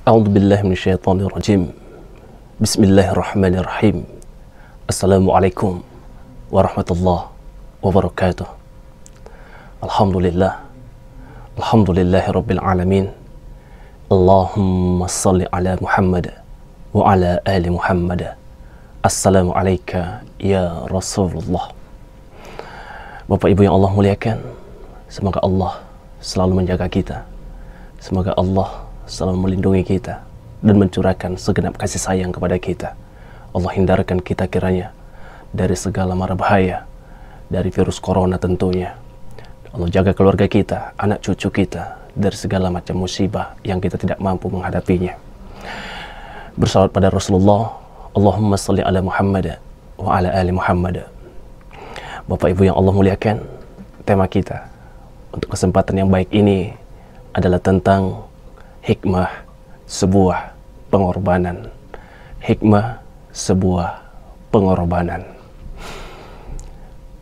A'udzu billahi minasyaitonir rajim. Bismillahirrahmanirrahim. Assalamualaikum warahmatullahi wabarakatuh. Alhamdulillah. Alhamdulillahirabbil alamin. Allahumma shalli ala Muhammad wa ala ali Muhammad. Assalamu alayka ya Rasulullah. Bapak Ibu yang Allah muliakan, semoga Allah selalu menjaga kita. Semoga Allah selalu melindungi kita dan mencurahkan segenap kasih sayang kepada kita. Allah hindarkan kita kiranya dari segala mara bahaya, dari virus corona tentunya. Allah jaga keluarga kita, anak cucu kita dari segala macam musibah yang kita tidak mampu menghadapinya. Bersalawat pada Rasulullah, Allahumma shalli ala Muhammad wa ala ali Muhammad. Bapak Ibu yang Allah muliakan, tema kita untuk kesempatan yang baik ini adalah tentang hikmah sebuah pengorbanan. Hikmah sebuah pengorbanan.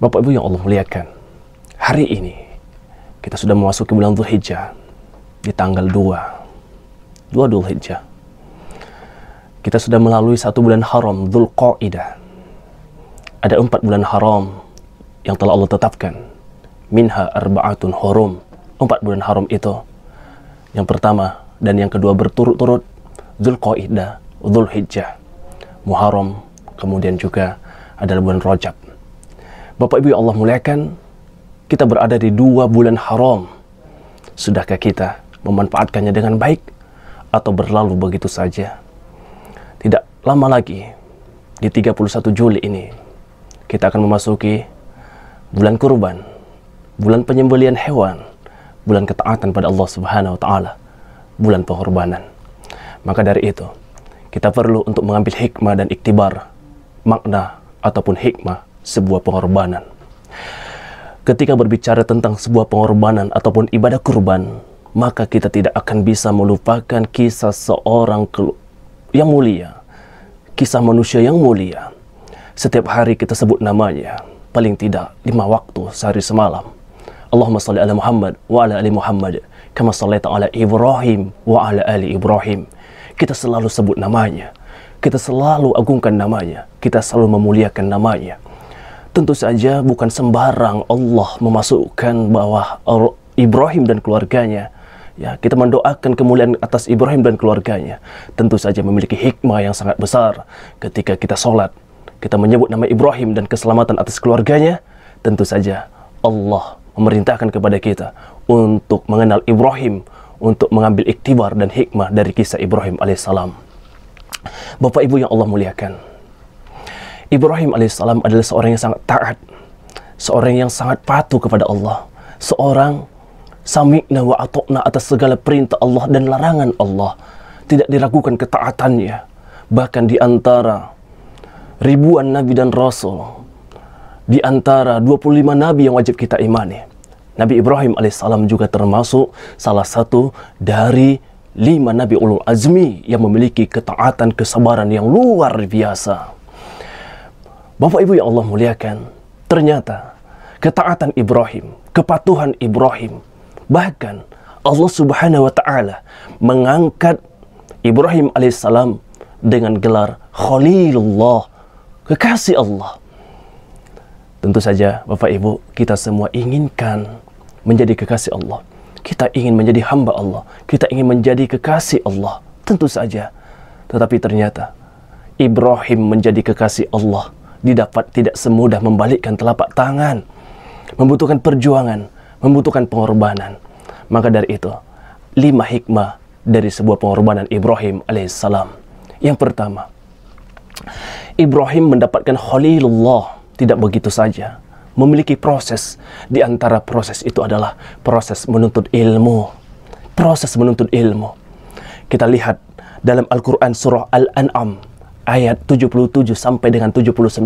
Bapak Ibu yang Allah muliakan, hari ini kita sudah memasuki bulan Dzulhijjah di tanggal 2 Dzulhijjah. Kita sudah melalui satu bulan haram, Dzulqa'dah. Ada 4 bulan haram yang telah Allah tetapkan. Minha arba'atun hurum. 4 bulan haram itu, yang pertama dan yang kedua berturut-turut, Dzulqa'dah, Dzulhijjah, Muharram, kemudian juga adalah bulan Rajab. Bapak Ibu yang Allah muliakan, kita berada di 2 bulan haram. Sudahkah kita memanfaatkannya dengan baik atau berlalu begitu saja? Tidak lama lagi, di 31 Juli ini, kita akan memasuki bulan kurban, bulan penyembelihan hewan, bulan ketaatan pada Allah Subhanahu wa Ta'ala, bulan pengorbanan. Maka dari itu, kita perlu untuk mengambil hikmah dan iktibar makna ataupun hikmah sebuah pengorbanan. Ketika berbicara tentang sebuah pengorbanan ataupun ibadah kurban, maka kita tidak akan bisa melupakan kisah seorang yang mulia, kisah manusia yang mulia. Setiap hari kita sebut namanya, paling tidak 5 waktu sehari semalam. Allahumma shalli ala Muhammad wa ala ali Muhammad kama shallaita ala Ibrahim wa ala ali Ibrahim. Kita selalu sebut namanya, kita selalu agungkan namanya, kita selalu memuliakan namanya. Tentu saja bukan sembarang Allah memasukkan bahwa Ibrahim dan keluarganya, ya, kita mendoakan kemuliaan atas Ibrahim dan keluarganya. Tentu saja memiliki hikmah yang sangat besar. Ketika kita sholat, kita menyebut nama Ibrahim dan keselamatan atas keluarganya. Tentu saja Allah memerintahkan kepada kita untuk mengenal Ibrahim, untuk mengambil iktibar dan hikmah dari kisah Ibrahim alaihissalam. Bapak Ibu yang Allah muliakan, Ibrahim alaihissalam adalah seorang yang sangat taat, seorang yang sangat patuh kepada Allah, seorang sami'na wa ato'na atas segala perintah Allah dan larangan Allah. Tidak diragukan ketaatannya. Bahkan di antara ribuan nabi dan rasul, di antara 25 nabi yang wajib kita imani, Nabi Ibrahim alaihissalam juga termasuk salah satu dari 5 nabi ulul azmi yang memiliki ketaatan, kesabaran yang luar biasa. Bapak Ibu yang Allah muliakan, ternyata ketaatan Ibrahim, kepatuhan Ibrahim, bahkan Allah Subhanahu wa Ta'ala mengangkat Ibrahim alaihissalam dengan gelar Khalilullah, kekasih Allah. Tentu saja Bapak Ibu, kita semua inginkan menjadi kekasih Allah. Kita ingin menjadi hamba Allah. Kita ingin menjadi kekasih Allah. Tentu saja. Tetapi ternyata Ibrahim menjadi kekasih Allah didapat tidak semudah membalikkan telapak tangan. Membutuhkan perjuangan, membutuhkan pengorbanan. Maka dari itu, 5 hikmah dari sebuah pengorbanan Ibrahim alaihissalam. Yang pertama, Ibrahim mendapatkan Khalilullah tidak begitu saja. Memiliki proses. Di antara proses itu adalah proses menuntut ilmu. Proses menuntut ilmu. Kita lihat dalam Al-Quran surah Al-An'am ayat 77 sampai dengan 79.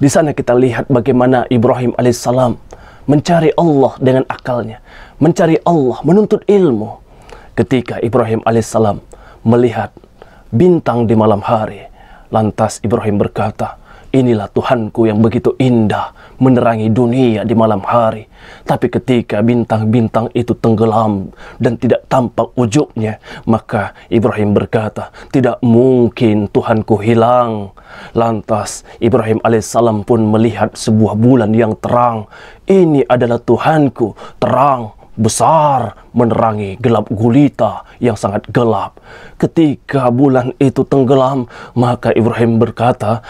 Di sana kita lihat bagaimana Ibrahim alaihissalam mencari Allah dengan akalnya. Mencari Allah, menuntut ilmu. Ketika Ibrahim alaihissalam melihat bintang di malam hari, lantas Ibrahim berkata, inilah Tuhanku yang begitu indah menerangi dunia di malam hari. Tapi ketika bintang-bintang itu tenggelam dan tidak tampak wujudnya, maka Ibrahim berkata, tidak mungkin Tuhanku hilang. Lantas Ibrahim alaihissalam pun melihat sebuah bulan yang terang. Ini adalah Tuhanku, terang, besar, menerangi gelap gulita yang sangat gelap. Ketika bulan itu tenggelam, maka Ibrahim berkata,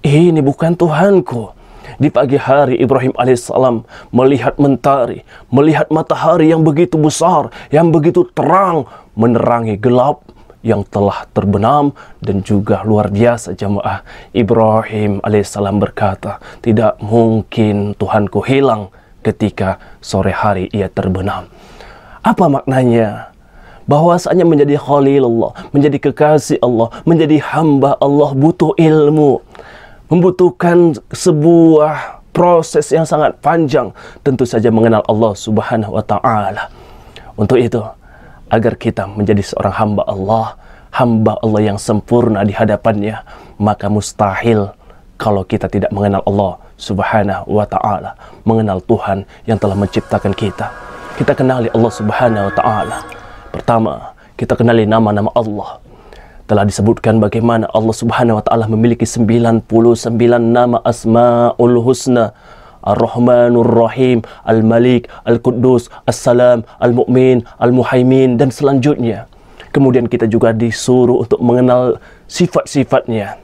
ini bukan Tuhanku. Di pagi hari Ibrahim alaihissalam melihat mentari, melihat matahari yang begitu besar, yang begitu terang, menerangi gelap yang telah terbenam. Dan juga luar biasa jemaah, Ibrahim alaihissalam berkata, tidak mungkin Tuhanku hilang ketika sore hari ia terbenam. Apa maknanya? Bahwasanya menjadi khalilullah, menjadi kekasih Allah, menjadi hamba Allah butuh ilmu, membutuhkan sebuah proses yang sangat panjang, tentu saja mengenal Allah Subhanahu wa Ta'ala. Untuk itu, agar kita menjadi seorang hamba Allah yang sempurna di hadapannya, maka mustahil kalau kita tidak mengenal Allah Subhanahu wa Ta'ala, mengenal Tuhan yang telah menciptakan kita. Kita kenali Allah Subhanahu wa Ta'ala. Pertama, kita kenali nama-nama Allah. Telah disebutkan bagaimana Allah Subhanahu wa Ta'ala memiliki 99 nama Asmaul Husna. Ar-Rahmanur Rahim, Al-Malik, Al-Quddus, As-Salam, Al-Mu'min, Al-Muhaimin, dan selanjutnya. Kemudian kita juga disuruh untuk mengenal sifat-sifatnya.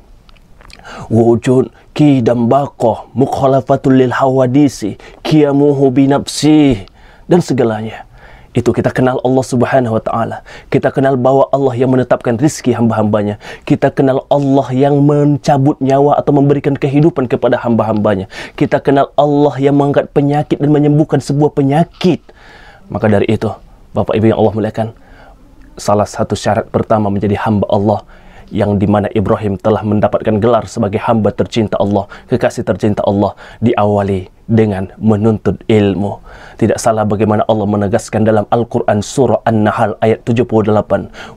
Wujud, qidam, baqah, mukhalafatul lil hawadisi, qiyamuhu binafsih, dan segalanya. Itu kita kenal Allah Subhanahu wa Ta'ala. Kita kenal bahwa Allah yang menetapkan rizki hamba-hambanya. Kita kenal Allah yang mencabut nyawa atau memberikan kehidupan kepada hamba-hambanya. Kita kenal Allah yang mengangkat penyakit dan menyembuhkan sebuah penyakit. Maka dari itu, Bapak Ibu yang Allah muliakan, salah satu syarat pertama menjadi hamba Allah, yang dimana Ibrahim telah mendapatkan gelar sebagai hamba tercinta Allah, kekasih tercinta Allah, diawali dengan menuntut ilmu. Tidak salah bagaimana Allah menegaskan dalam Al-Quran surah An-Nahl ayat 78,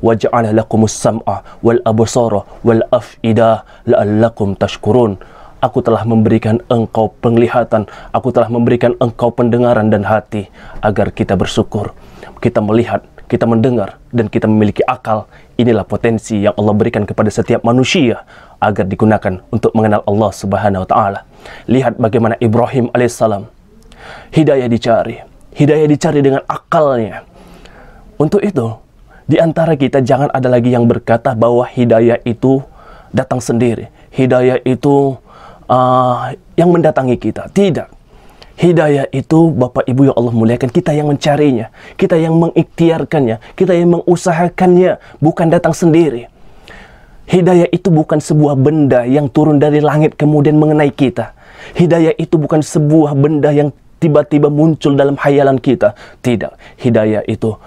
وَجَعَلَ لَكُمُ السَّمْعَ وَالْأَبْصَارَ وَالْأَفْئِدَةَ لَعَلَّكُمْ تَشْكُرُونَ. Aku telah memberikan engkau penglihatan, aku telah memberikan engkau pendengaran dan hati, agar kita bersyukur. Kita melihat, kita mendengar, dan kita memiliki akal. Inilah potensi yang Allah berikan kepada setiap manusia agar digunakan untuk mengenal Allah Subhanahu wa Ta'ala. Lihat bagaimana Ibrahim alaihissalam, hidayah dicari dengan akalnya. Untuk itu, di antara kita jangan ada lagi yang berkata bahwa hidayah itu datang sendiri, hidayah itu yang mendatangi kita. Tidak. Hidayah itu, Bapak Ibu yang Allah muliakan, kita yang mencarinya, kita yang mengikhtiarkannya, kita yang mengusahakannya, bukan datang sendiri. Hidayah itu bukan sebuah benda yang turun dari langit kemudian mengenai kita. Hidayah itu bukan sebuah benda yang tiba-tiba muncul dalam hayalan kita. Tidak. Hidayah itu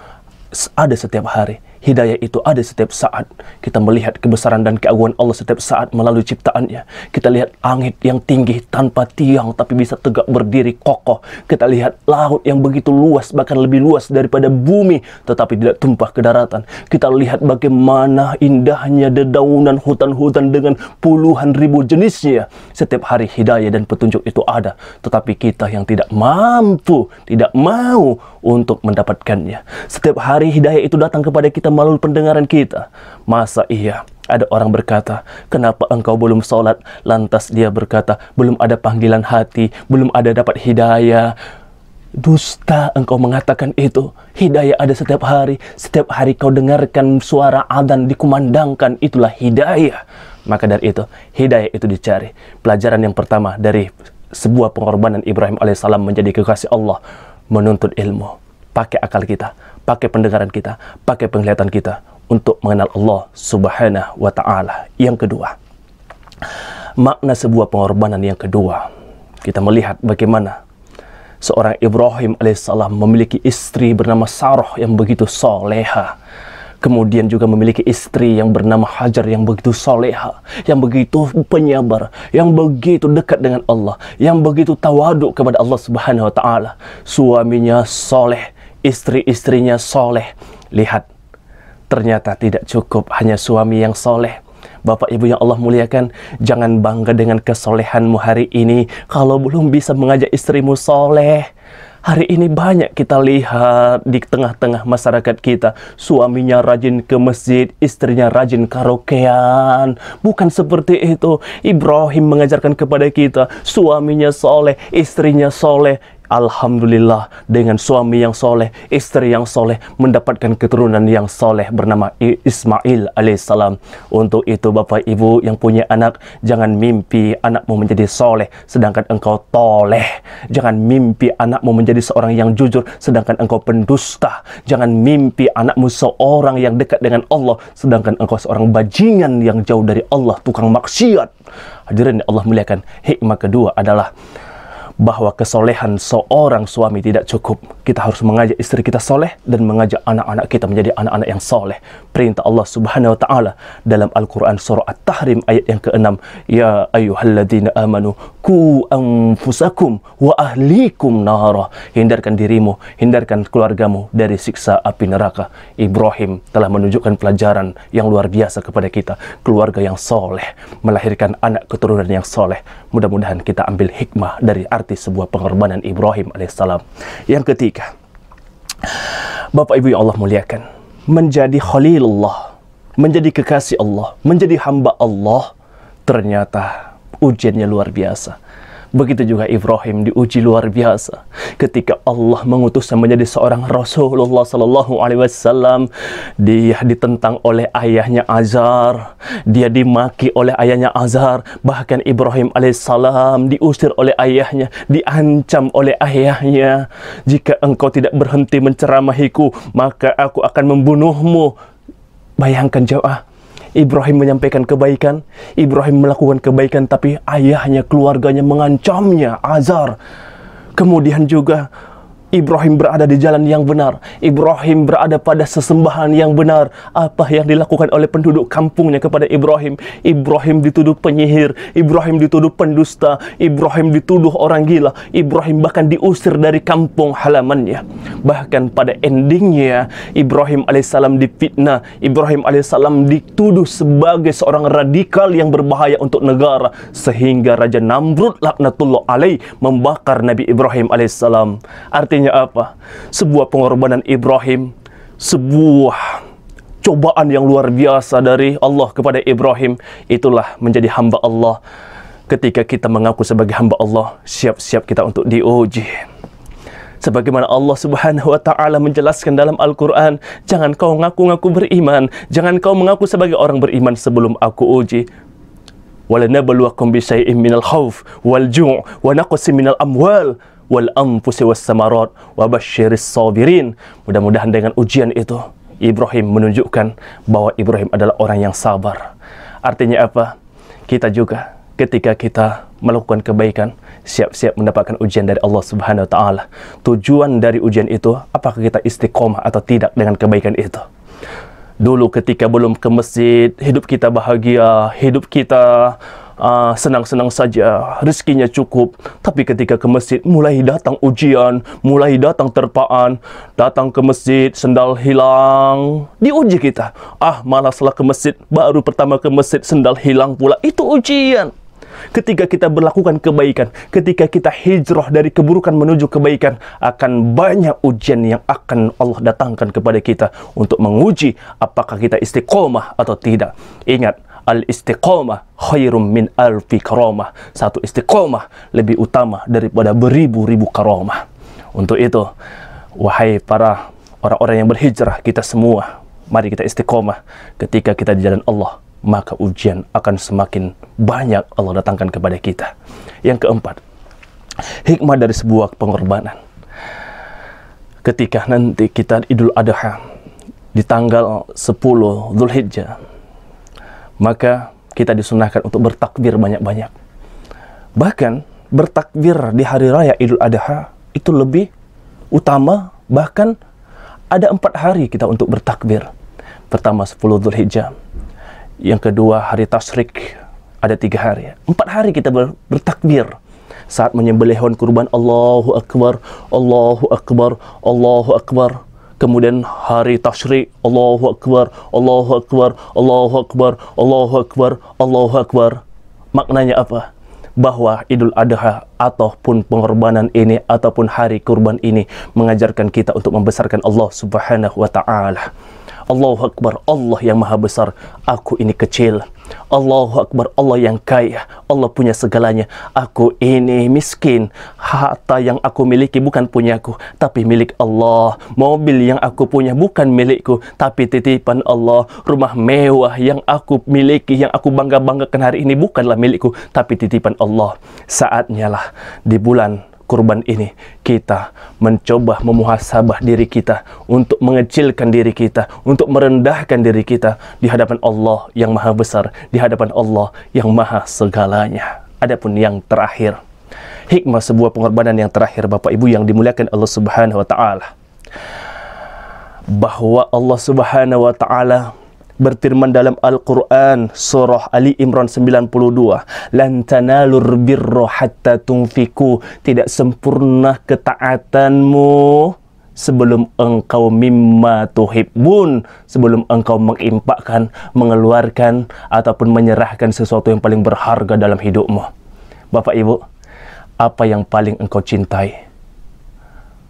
ada setiap hari. Hidayah itu ada setiap saat. Kita melihat kebesaran dan keagungan Allah setiap saat melalui ciptaannya. Kita lihat langit yang tinggi tanpa tiang tapi bisa tegak berdiri kokoh. Kita lihat laut yang begitu luas, bahkan lebih luas daripada bumi, tetapi tidak tumpah ke daratan. Kita lihat bagaimana indahnya dedaunan hutan-hutan dengan puluhan ribu jenisnya. Setiap hari hidayah dan petunjuk itu ada, tetapi kita yang tidak mampu, tidak mau untuk mendapatkannya. Setiap hari hidayah itu datang kepada kita melalui pendengaran kita. Masa iya ada orang berkata, kenapa engkau belum sholat? Lantas dia berkata, belum ada panggilan hati, belum ada dapat hidayah. Dusta engkau mengatakan itu. Hidayah ada setiap hari. Setiap hari kau dengarkan suara adzan dikumandangkan, itulah hidayah. Maka dari itu, hidayah itu dicari. Pelajaran yang pertama dari sebuah pengorbanan Ibrahim alaihissalam menjadi kekasih Allah, menuntut ilmu. Pakai akal kita, pakai pendengaran kita, pakai penglihatan kita untuk mengenal Allah Subhanahu wa Ta'ala. Yang kedua, makna sebuah pengorbanan yang kedua, kita melihat bagaimana seorang Ibrahim alaihissalam memiliki istri bernama Sarah yang begitu soleha. Kemudian juga memiliki istri yang bernama Hajar yang begitu soleha, yang begitu penyabar, yang begitu dekat dengan Allah, yang begitu tawaduk kepada Allah Subhanahu wa Ta'ala. Suaminya soleh, istri-istrinya soleh. Lihat, ternyata tidak cukup hanya suami yang soleh. Bapak Ibu yang Allah muliakan, jangan bangga dengan kesolehanmu hari ini kalau belum bisa mengajak istrimu soleh. Hari ini banyak kita lihat di tengah-tengah masyarakat kita, suaminya rajin ke masjid, istrinya rajin karaokean. Bukan seperti itu. Ibrahim mengajarkan kepada kita, suaminya soleh, istrinya soleh. Alhamdulillah, dengan suami yang soleh, istri yang soleh, mendapatkan keturunan yang soleh bernama Ismail alaihissalam. Untuk itu Bapak Ibu yang punya anak, jangan mimpi anakmu menjadi soleh sedangkan engkau toleh. Jangan mimpi anakmu menjadi seorang yang jujur sedangkan engkau pendusta. Jangan mimpi anakmu seorang yang dekat dengan Allah sedangkan engkau seorang bajingan yang jauh dari Allah, tukang maksiat. Hadirin Allah muliakan, hikmah kedua adalah bahwa kesolehan seorang suami tidak cukup. Kita harus mengajak istri kita soleh dan mengajak anak-anak kita menjadi anak-anak yang soleh. Perintah Allah Subhanahu wa taala dalam Al-Qur'an surah At-Tahrim ayat yang ke-6, ya ayyuhalladzina amanu qu anfusakum wa ahlikum nara. Hindarkan dirimu, hindarkan keluargamu dari siksa api neraka. Ibrahim telah menunjukkan pelajaran yang luar biasa kepada kita. Keluarga yang soleh melahirkan anak keturunan yang soleh. Mudah-mudahan kita ambil hikmah dari arti sebuah pengorbanan Ibrahim alaihissalam. Yang ketiga, Bapak Ibu yang Allah muliakan, menjadi khalilullah, menjadi kekasih Allah, menjadi hamba Allah, ternyata ujiannya luar biasa. Begitu juga Ibrahim diuji luar biasa ketika Allah mengutusnya menjadi seorang Rasulullah sallallahu alaihi wasallam. Dia ditentang oleh ayahnya Azar, dia dimaki oleh ayahnya Azar, bahkan Ibrahim alaihissalam diusir oleh ayahnya, diancam oleh ayahnya, jika engkau tidak berhenti menceramahiku maka aku akan membunuhmu. Bayangkan jemaah, Ibrahim menyampaikan kebaikan, Ibrahim melakukan kebaikan, tapi ayahnya, keluarganya mengancamnya, Azar. Kemudian juga Ibrahim berada di jalan yang benar, Ibrahim berada pada sesembahan yang benar. Apa yang dilakukan oleh penduduk kampungnya kepada Ibrahim? Ibrahim dituduh penyihir, Ibrahim dituduh pendusta, Ibrahim dituduh orang gila, Ibrahim bahkan diusir dari kampung halamannya. Bahkan pada endingnya Ibrahim alaihissalam difitnah, Ibrahim alaihissalam dituduh sebagai seorang radikal yang berbahaya untuk negara, sehingga Raja Namrud laknatullah alaih membakar Nabi Ibrahim alaihissalam. Artinya apa? Sebuah pengorbanan Ibrahim, sebuah cobaan yang luar biasa dari Allah kepada Ibrahim. Itulah menjadi hamba Allah. Ketika kita mengaku sebagai hamba Allah, siap-siap kita untuk diuji. Sebagaimana Allah Subhanahu wa taala menjelaskan dalam Al-Qur'an, jangan kau ngaku-ngaku beriman, jangan kau mengaku sebagai orang beriman sebelum aku uji. Walanabluwakum bisyai'in minal khauf wal ju' wa naqsin minal amwal wal anfusi was samarat wa basyiris sabirin. Mudah-mudahan dengan ujian itu Ibrahim menunjukkan bahwa Ibrahim adalah orang yang sabar. Artinya apa? Kita juga ketika kita melakukan kebaikan, siap-siap mendapatkan ujian dari Allah Subhanahu wa taala. Tujuan dari ujian itu, apakah kita istiqomah atau tidak dengan kebaikan itu. Dulu ketika belum ke masjid, hidup kita bahagia, hidup kita senang-senang saja, rezekinya cukup. Tapi ketika ke masjid, mulai datang ujian, mulai datang terpaan. Datang ke masjid, sendal hilang, diuji kita. Malaslah ke masjid, baru pertama ke masjid, sendal hilang pula. Itu ujian. Ketika kita melakukan kebaikan, ketika kita hijrah dari keburukan menuju kebaikan, akan banyak ujian yang akan Allah datangkan kepada kita untuk menguji apakah kita istiqomah atau tidak. Ingat, al-istiqomah khairum min alfi karamah. Satu istiqomah lebih utama daripada beribu-ribu karamah. Untuk itu, wahai para orang-orang yang berhijrah, kita semua, mari kita istiqomah. Ketika kita di jalan Allah, maka ujian akan semakin banyak Allah datangkan kepada kita. Yang keempat, hikmah dari sebuah pengorbanan. Ketika nanti kita Idul Adha di tanggal 10 Dzulhijjah, maka kita disunahkan untuk bertakbir banyak-banyak. Bahkan bertakbir di hari raya Idul Adha itu lebih utama. Bahkan ada 4 hari kita untuk bertakbir. Pertama 10 Dzulhijjah, yang kedua hari Tasyrik, ada 3 hari. 4 hari kita bertakbir saat menyembelih hewan kurban. Allahu Akbar, Allahu Akbar, Allahu Akbar. kemudian hari tasyrik, Allahu Akbar, Allahu Akbar, Allahu Akbar, Allahu Akbar, Allahu Akbar. Maknanya apa? Bahwa Idul Adha ataupun pengorbanan ini ataupun hari kurban ini mengajarkan kita untuk membesarkan Allah Subhanahu wa Ta'ala. Allahu Akbar, Allah yang maha besar, aku ini kecil. Allahu Akbar, Allah yang kaya, Allah punya segalanya. Aku ini miskin, harta yang aku miliki bukan punyaku, tapi milik Allah. Mobil yang aku punya bukan milikku, tapi titipan Allah. Rumah mewah yang aku miliki, yang aku bangga-banggakan hari ini bukanlah milikku, tapi titipan Allah. Saatnya lah di bulan kurban ini kita mencoba memuhasabah diri kita untuk mengecilkan diri kita, untuk merendahkan diri kita di hadapan Allah yang maha besar, di hadapan Allah yang maha segalanya. Adapun yang terakhir, hikmah sebuah pengorbanan yang terakhir, Bapak Ibu yang dimuliakan Allah Subhanahu wa Ta'ala, bahwa Allah Subhanahu wa Ta'ala berfirman dalam Al-Quran surah Ali Imran 92, lan tanalur birra hatta tunfiku, tidak sempurna ketaatanmu sebelum engkau mimma tuhibbun, sebelum engkau mengimpakkan, mengeluarkan ataupun menyerahkan sesuatu yang paling berharga dalam hidupmu. Bapak Ibu, apa yang paling engkau cintai?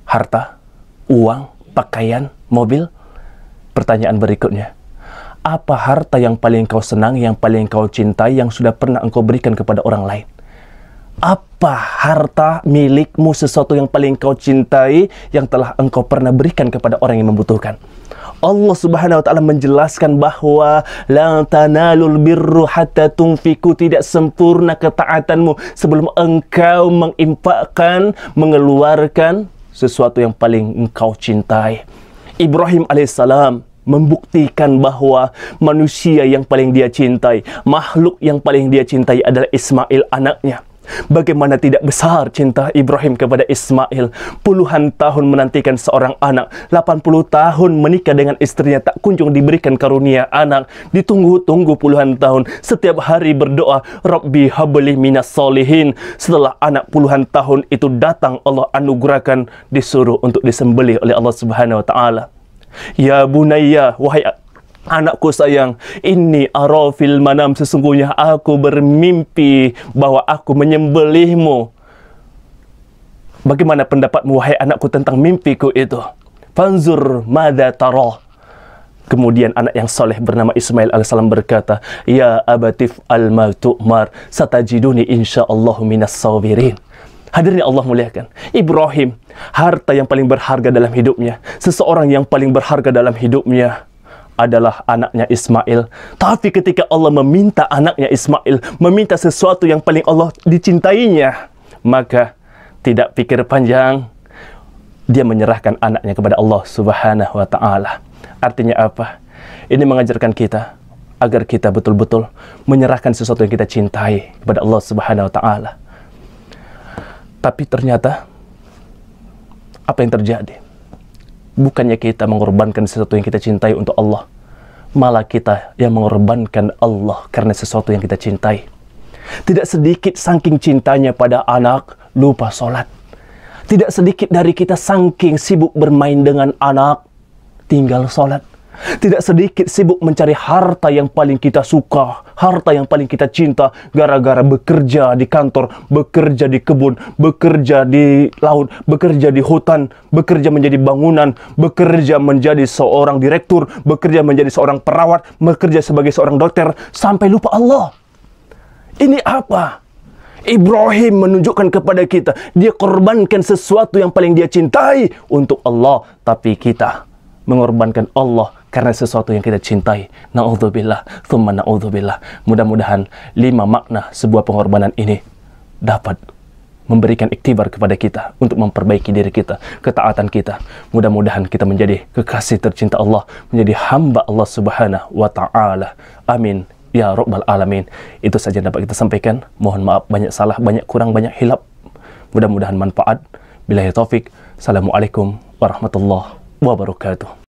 Harta, uang, pakaian, mobil? Pertanyaan berikutnya, apa harta yang paling kau senang, yang paling kau cintai, yang sudah pernah engkau berikan kepada orang lain? Apa harta milikmu, sesuatu yang paling kau cintai, yang telah engkau pernah berikan kepada orang yang membutuhkan? Allah Subhanahu wa Ta'ala menjelaskan bahwa la tanalul birru hatta tunfiku, tidak sempurna ketaatanmu sebelum engkau menginfakkan, mengeluarkan sesuatu yang paling engkau cintai. Ibrahim alaihissalam membuktikan bahwa manusia yang paling dia cintai, makhluk yang paling dia cintai adalah Ismail, anaknya. Bagaimana tidak besar cinta Ibrahim kepada Ismail. Puluhan tahun menantikan seorang anak, 80 tahun menikah dengan istrinya, tak kunjung diberikan karunia anak. Ditunggu-tunggu puluhan tahun, setiap hari berdoa, Rabbi habli minas solihin. Setelah anak puluhan tahun itu datang, Allah anugerahkan, disuruh untuk disembelih oleh Allah Subhanahu wa Ta'ala. Ya bunayya, wahai anakku sayang, inni ara fil manam, sesungguhnya aku bermimpi bahwa aku menyembelihmu. Bagaimana pendapatmu wahai anakku tentang mimpiku itu? Fanzur madza tara. Kemudian anak yang soleh bernama Ismail alaihissalam berkata, ya abatif al-ma tu'mar, satajiduni insyaallahu minas sabirin. Hadirin Allah muliakan, Ibrahim, harta yang paling berharga dalam hidupnya, seseorang yang paling berharga dalam hidupnya adalah anaknya Ismail. Tapi ketika Allah meminta anaknya Ismail, meminta sesuatu yang paling Allah dicintainya, maka tidak pikir panjang, dia menyerahkan anaknya kepada Allah Subhanahu wa Ta'ala. Artinya apa? Ini mengajarkan kita agar kita betul-betul menyerahkan sesuatu yang kita cintai kepada Allah Subhanahu wa Ta'ala. Tapi ternyata apa yang terjadi? Bukannya kita mengorbankan sesuatu yang kita cintai untuk Allah, malah kita yang mengorbankan Allah karena sesuatu yang kita cintai. Tidak sedikit saking cintanya pada anak, lupa sholat. Tidak sedikit dari kita saking sibuk bermain dengan anak, tinggal sholat. Tidak sedikit sibuk mencari harta yang paling kita suka, harta yang paling kita cinta, gara-gara bekerja di kantor, bekerja di kebun, bekerja di laut, bekerja di hutan, bekerja menjadi bangunan, bekerja menjadi seorang direktur, bekerja menjadi seorang perawat, bekerja sebagai seorang dokter, sampai lupa Allah. Ini apa? Ibrahim menunjukkan kepada kita, dia korbankan sesuatu yang paling dia cintai untuk Allah, tapi kita mengorbankan Allah karena sesuatu yang kita cintai. Na'udzubillah, thumma na'udzubillah. Mudah-mudahan 5 makna sebuah pengorbanan ini dapat memberikan iktibar kepada kita untuk memperbaiki diri kita, ketaatan kita. Mudah-mudahan kita menjadi kekasih tercinta Allah, menjadi hamba Allah Subhanahu wa Ta'ala. Amin ya Rabbal Alamin. Itu saja yang dapat kita sampaikan. Mohon maaf banyak salah, banyak kurang, banyak hilap. Mudah-mudahan manfaat. Billahi taufik. Assalamualaikum warahmatullahi wabarakatuh.